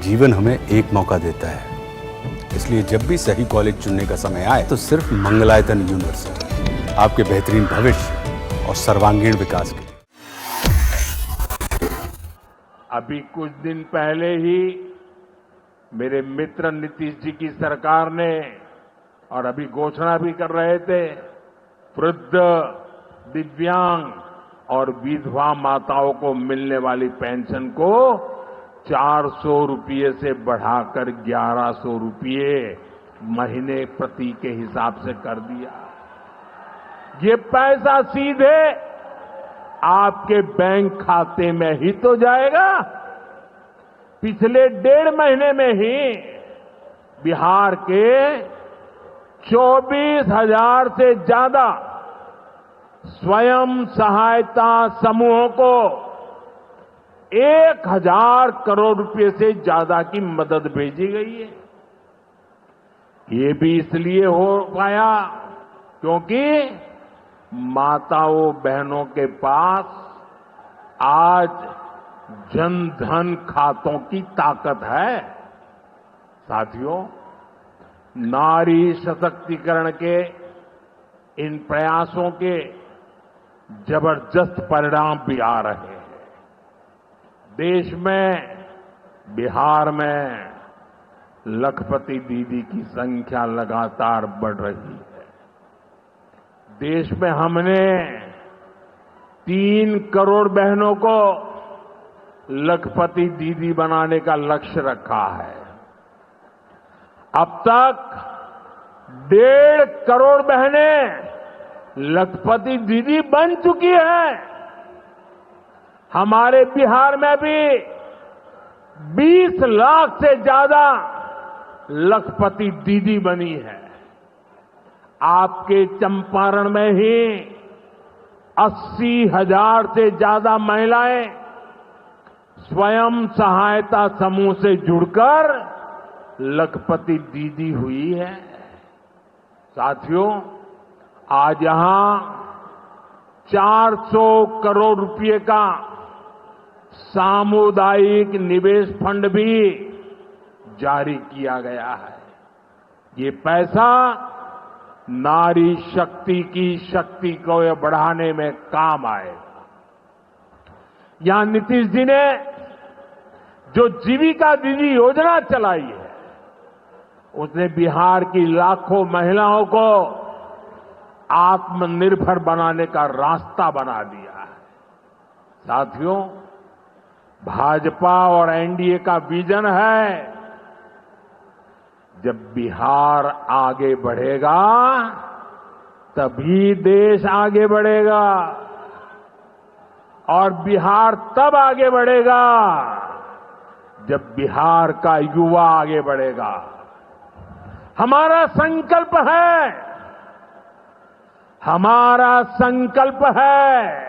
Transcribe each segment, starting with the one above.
जीवन हमें एक मौका देता है, इसलिए जब भी सही कॉलेज चुनने का समय आए तो सिर्फ मंगलायतन यूनिवर्सिटी आपके बेहतरीन भविष्य और सर्वांगीण विकास के लिए। अभी कुछ दिन पहले ही मेरे मित्र नीतीश जी की सरकार ने और अभी घोषणा भी कर रहे थे, वृद्ध, दिव्यांग और विधवा माताओं को मिलने वाली पेंशन को 400 रुपये से बढ़ाकर 1100 रुपये महीने प्रति के हिसाब से कर दिया। ये पैसा सीधे आपके बैंक खाते में ही तो जाएगा। पिछले 1.5 महीने में ही बिहार के 24,000 से ज्यादा स्वयं सहायता समूहों को 1,000 करोड़ रुपए से ज्यादा की मदद भेजी गई है। ये भी इसलिए हो पाया क्योंकि माताओं बहनों के पास आज जन धन खातों की ताकत है। साथियों, नारी सशक्तिकरण के इन प्रयासों के जबरदस्त परिणाम भी आ रहे हैं। देश में, बिहार में लखपति दीदी की संख्या लगातार बढ़ रही है। देश में हमने 3 करोड़ बहनों को लखपति दीदी बनाने का लक्ष्य रखा है। अब तक 1.5 करोड़ बहनें लखपति दीदी बन चुकी हैं। हमारे बिहार में भी 20 लाख से ज्यादा लखपति दीदी बनी है। आपके चंपारण में ही 80,000 से ज्यादा महिलाएं स्वयं सहायता समूह से जुड़कर लखपति दीदी हुई है। साथियों, आज यहां 400 करोड़ रुपए का सामुदायिक निवेश फंड भी जारी किया गया है। ये पैसा नारी शक्ति की शक्ति को बढ़ाने में काम आएगा। यहां नीतीश जी ने जो जीविका दीदी योजना चलाई है, उसने बिहार की लाखों महिलाओं को आत्मनिर्भर बनाने का रास्ता बना दिया है। साथियों, भाजपा और एनडीए का विजन है, जब बिहार आगे बढ़ेगा तभी देश आगे बढ़ेगा और बिहार तब आगे बढ़ेगा जब बिहार का युवा आगे बढ़ेगा। हमारा संकल्प है, हमारा संकल्प है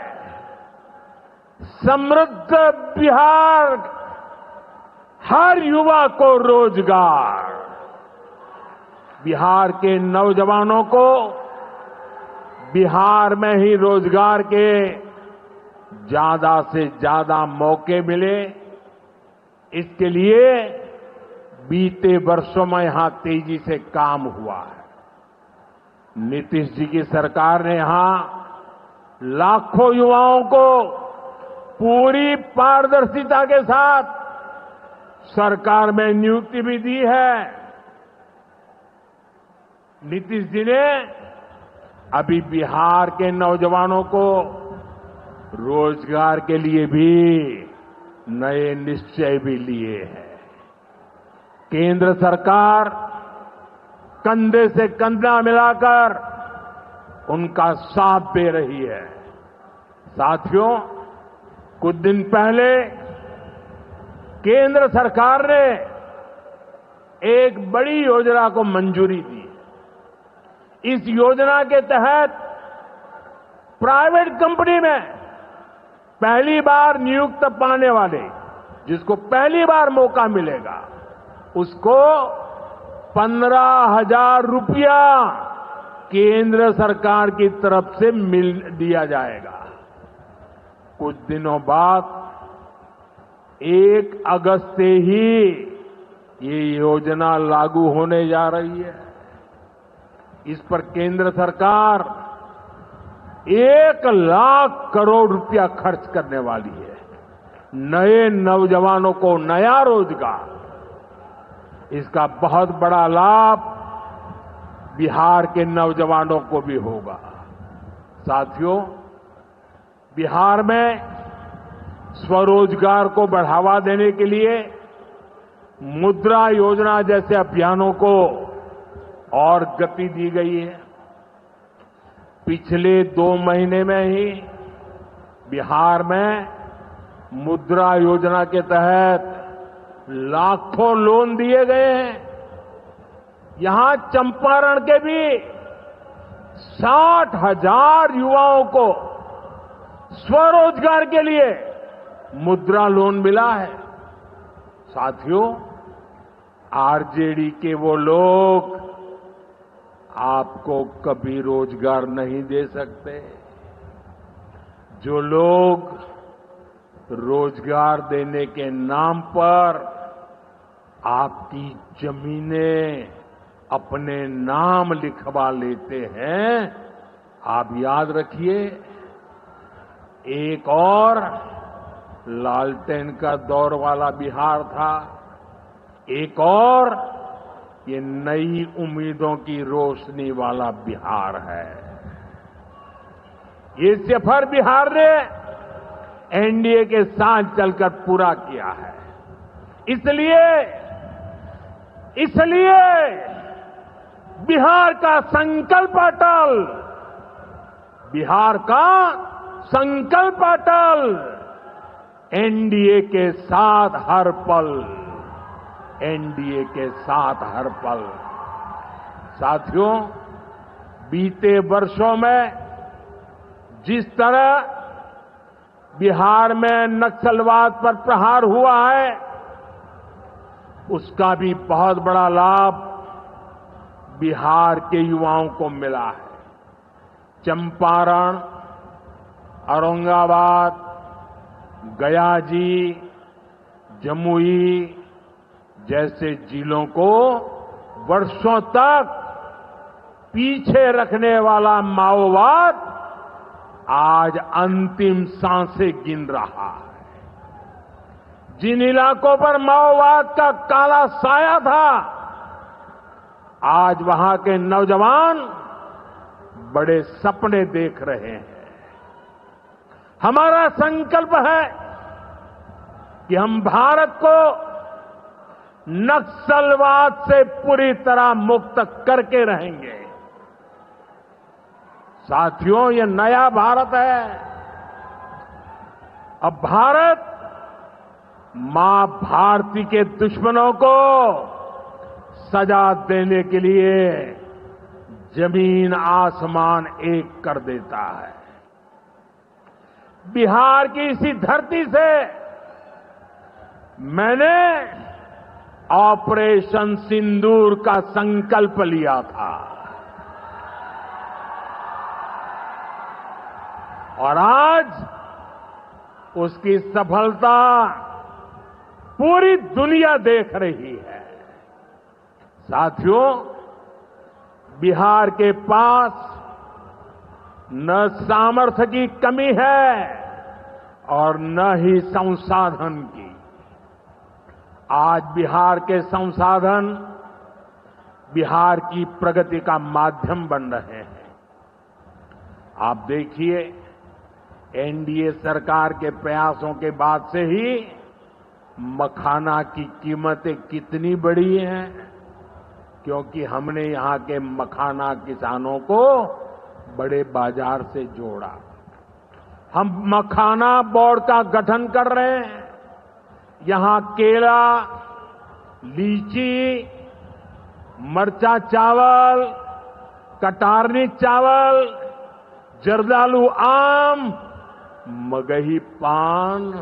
समृद्ध बिहार, हर युवा को रोजगार। बिहार के नौजवानों को बिहार में ही रोजगार के ज्यादा से ज्यादा मौके मिले, इसके लिए बीते वर्षों में यहां तेजी से काम हुआ है। नीतीश जी की सरकार ने यहां लाखों युवाओं को पूरी पारदर्शिता के साथ सरकार में नियुक्ति भी दी है। नीतीश जी ने अभी बिहार के नौजवानों को रोजगार के लिए भी नए निश्चय भी लिए हैं। केंद्र सरकार कंधे से कंधा मिलाकर उनका साथ दे रही है। साथियों, कुछ दिन पहले केंद्र सरकार ने एक बड़ी योजना को मंजूरी दी। इस योजना के तहत प्राइवेट कंपनी में पहली बार नियुक्त पाने वाले, जिसको पहली बार मौका मिलेगा, उसको 15,000 रुपया केंद्र सरकार की तरफ से दिया जाएगा। कुछ दिनों बाद 1 अगस्त से ही ये योजना लागू होने जा रही है। इस पर केंद्र सरकार 1,00,000 करोड़ रुपया खर्च करने वाली है। नए नौजवानों को नया रोजगार, इसका बहुत बड़ा लाभ बिहार के नौजवानों को भी होगा। साथियों, बिहार में स्वरोजगार को बढ़ावा देने के लिए मुद्रा योजना जैसे अभियानों को और गति दी गई है। पिछले 2 महीने में ही बिहार में मुद्रा योजना के तहत लाखों लोन दिए गए हैं। यहां चंपारण के भी 60,000 युवाओं को स्वरोजगार के लिए मुद्रा लोन मिला है। साथियों, आरजेडी के वो लोग आपको कभी रोजगार नहीं दे सकते। जो लोग रोजगार देने के नाम पर आपकी जमीनें अपने नाम लिखवा लेते हैं, आप याद रखिए, एक और लालटेन का दौर वाला बिहार था, एक और ये नई उम्मीदों की रोशनी वाला बिहार है। ये सफर बिहार ने एनडीए के साथ चलकर पूरा किया है। इसलिए बिहार का संकल्प अटल, बिहार का संकल्प अटल, एनडीए के साथ हर पल, एनडीए के साथ हर पल। साथियों, बीते वर्षों में जिस तरह बिहार में नक्सलवाद पर प्रहार हुआ है, उसका भी बहुत बड़ा लाभ बिहार के युवाओं को मिला है। चंपारण, औरंगाबाद, गयाजी, जमुई जैसे जिलों को वर्षों तक पीछे रखने वाला माओवाद आज अंतिम सांसें गिन रहा है। जिन इलाकों पर माओवाद का काला साया था, आज वहां के नौजवान बड़े सपने देख रहे हैं। हमारा संकल्प है कि हम भारत को नक्सलवाद से पूरी तरह मुक्त करके रहेंगे। साथियों, ये नया भारत है। अब भारत मां भारती के दुश्मनों को सजा देने के लिए जमीन आसमान एक कर देता है। बिहार की इसी धरती से मैंने ऑपरेशन सिंदूर का संकल्प लिया था और आज उसकी सफलता पूरी दुनिया देख रही है। साथियों, बिहार के पास न सामर्थ्य की कमी है और न ही संसाधन की। आज बिहार के संसाधन बिहार की प्रगति का माध्यम बन रहे हैं। आप देखिए, एनडीए सरकार के प्रयासों के बाद से ही मखाना की कीमतें कितनी बढ़ी हैं, क्योंकि हमने यहां के मखाना किसानों को बड़े बाजार से जोड़ा। हम मखाना बोर्ड का गठन कर रहे हैं। यहां केला, लीची, मरचा चावल, कटारनी चावल, जर्दालू आम, मगही पान,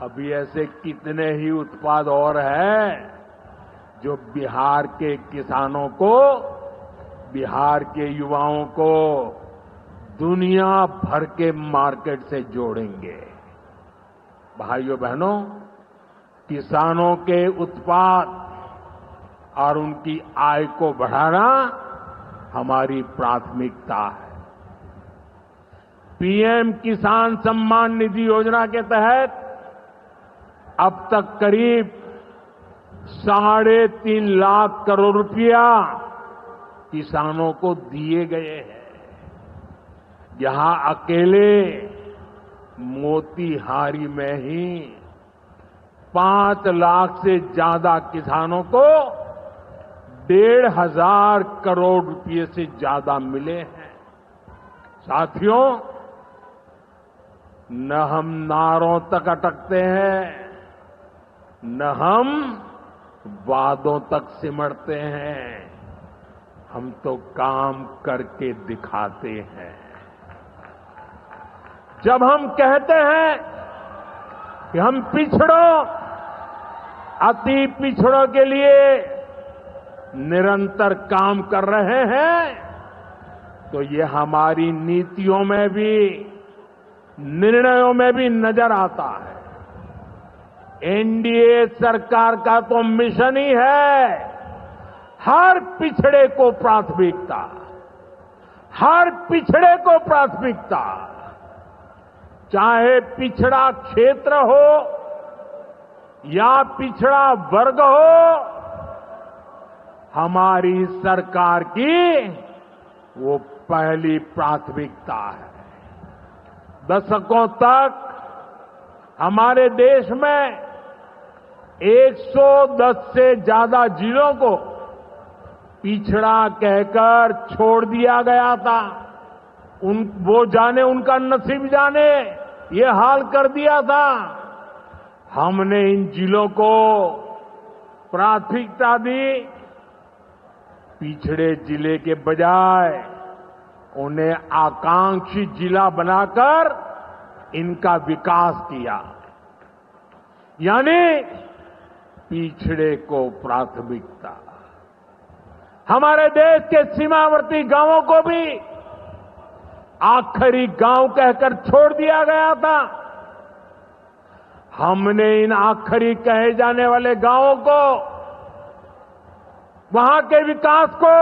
अभी ऐसे कितने ही उत्पाद और हैं जो बिहार के किसानों को, बिहार के युवाओं को दुनिया भर के मार्केट से जोड़ेंगे। भाइयों बहनों, किसानों के उत्पाद और उनकी आय को बढ़ाना हमारी प्राथमिकता है। पीएम किसान सम्मान निधि योजना के तहत अब तक करीब 3.5 लाख करोड़ रुपया किसानों को दिए गए हैं। यहां अकेले मोतीहारी में ही 5 लाख से ज्यादा किसानों को 1,500 करोड़ रुपए से ज्यादा मिले हैं। साथियों, न हम नारों तक अटकते हैं, न हम वादों तक सिमटते हैं, हम तो काम करके दिखाते हैं। जब हम कहते हैं कि हम पिछड़ों, अति पिछड़ों के लिए निरंतर काम कर रहे हैं, तो ये हमारी नीतियों में भी, निर्णयों में भी नजर आता है। एनडीए सरकार का तो मिशन ही है हर पिछड़े को प्राथमिकता, हर पिछड़े को प्राथमिकता, चाहे पिछड़ा क्षेत्र हो या पिछड़ा वर्ग हो, हमारी सरकार की वो पहली प्राथमिकता है। दशकों तक हमारे देश में 110 से ज्यादा जिलों को पिछड़ा कहकर छोड़ दिया गया था। वो जाने, उनका नसीब जाने, ये हाल कर दिया था। हमने इन जिलों को प्राथमिकता दी। पिछड़े जिले के बजाय उन्हें आकांक्षी जिला बनाकर इनका विकास किया, यानी पिछड़े को प्राथमिकता। हमारे देश के सीमावर्ती गांवों को भी आखिरी गांव कहकर छोड़ दिया गया था। हमने इन आखिरी कहे जाने वाले गांवों को, वहां के विकास को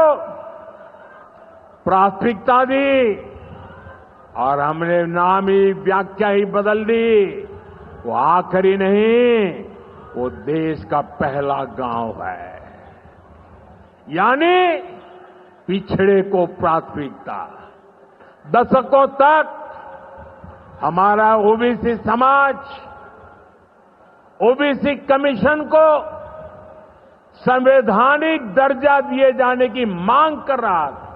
प्राथमिकता दी और हमने नाम ही, व्याख्या ही बदल दी। वो आखिरी नहीं, वो देश का पहला गांव है, यानी पिछड़े को प्राथमिकता। दशकों तक हमारा ओबीसी समाज ओबीसी कमीशन को संवैधानिक दर्जा दिए जाने की मांग कर रहा था।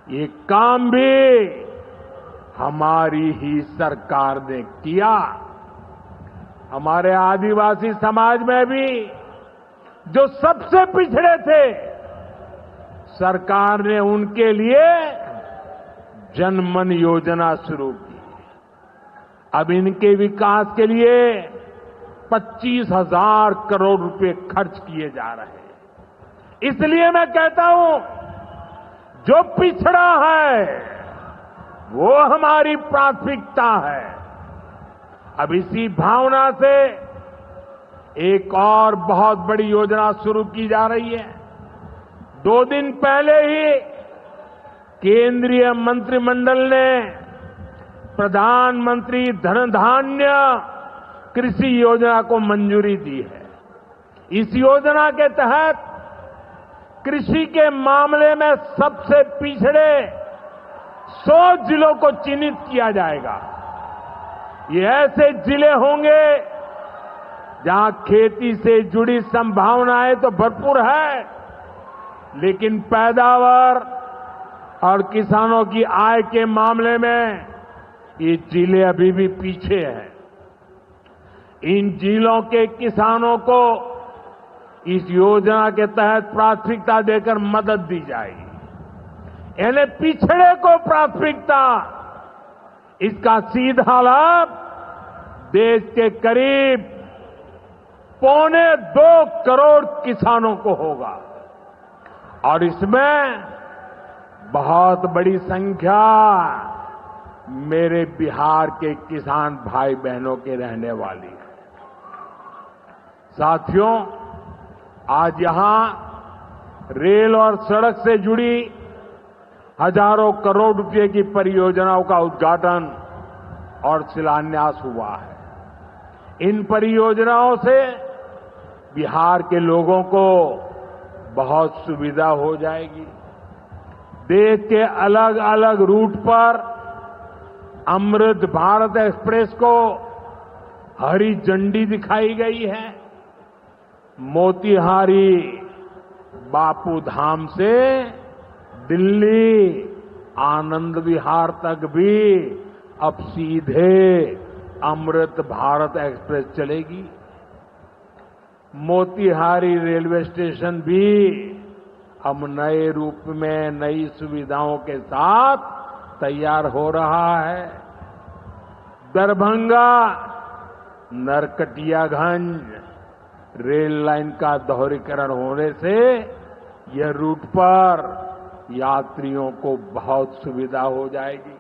ये काम भी हमारी ही सरकार ने किया। हमारे आदिवासी समाज में भी जो सबसे पिछड़े थे, सरकार ने उनके लिए जनमन योजना शुरू की। अब इनके विकास के लिए 25,000 करोड़ रुपए खर्च किए जा रहे हैं। इसलिए मैं कहता हूं, जो पिछड़ा है वो हमारी प्राथमिकता है। अब इसी भावना से एक और बहुत बड़ी योजना शुरू की जा रही है। 2 दिन पहले ही केंद्रीय मंत्रिमंडल ने प्रधानमंत्री धन धान्य कृषि योजना को मंजूरी दी है। इस योजना के तहत कृषि के मामले में सबसे पिछड़े 100 जिलों को चिन्हित किया जाएगा। ये ऐसे जिले होंगे जहां खेती से जुड़ी संभावनाएं तो भरपूर है, लेकिन पैदावार और किसानों की आय के मामले में ये जिले अभी भी पीछे हैं। इन जिलों के किसानों को इस योजना के तहत प्राथमिकता देकर मदद दी जाएगी। यानी पिछड़े को प्राथमिकता, इसका सीधा लाभ देश के करीब 2.25 करोड़ किसानों को होगा और इसमें बहुत बड़ी संख्या मेरे बिहार के किसान भाई बहनों के रहने वाली है। साथियों, आज यहां रेल और सड़क से जुड़ी हजारों करोड़ रुपए की परियोजनाओं का उद्घाटन और शिलान्यास हुआ है। इन परियोजनाओं से बिहार के लोगों को बहुत सुविधा हो जाएगी। देश के अलग अलग रूट पर अमृत भारत एक्सप्रेस को हरी झंडी दिखाई गई है। मोतिहारी बापू धाम से दिल्ली आनंद विहार तक भी अब सीधे अमृत भारत एक्सप्रेस चलेगी। मोतिहारी रेलवे स्टेशन भी अब नए रूप में नई सुविधाओं के साथ तैयार हो रहा है। दरभंगा नरकटियागंज रेल लाइन का दोहरीकरण होने से यह रूट पर यात्रियों को बहुत सुविधा हो जाएगी।